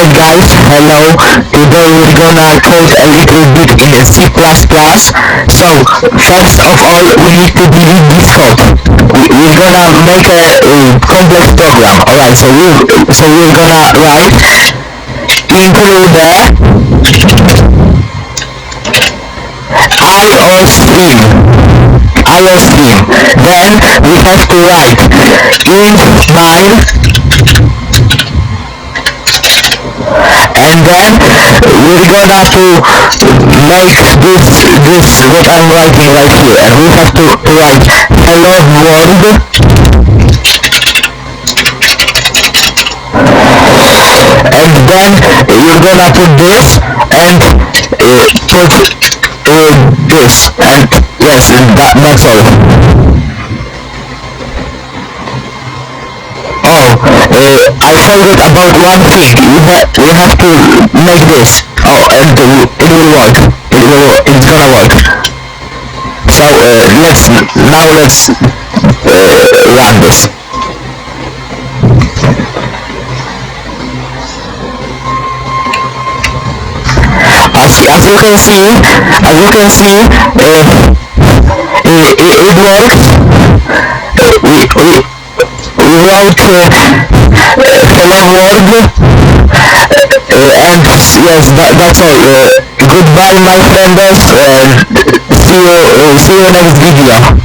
Alright guys, hello. Today we're gonna code a little bit in C++. So, first of all, we need to delete this code. We're gonna make a complex program. Alright, so we're gonna write include IO stream. Then we have to write int mine, and then we're gonna to make this what I'm writing right here, and we have to write hello world, and then you're gonna put this and put this, and yes, that's all. Oh, I forgot about one thing. We have to make this. Oh, and it will work. It's gonna work. So let's run this. As you can see, it works. We wrote hello world, and yes, that's all. Goodbye, my friends, and see you next video.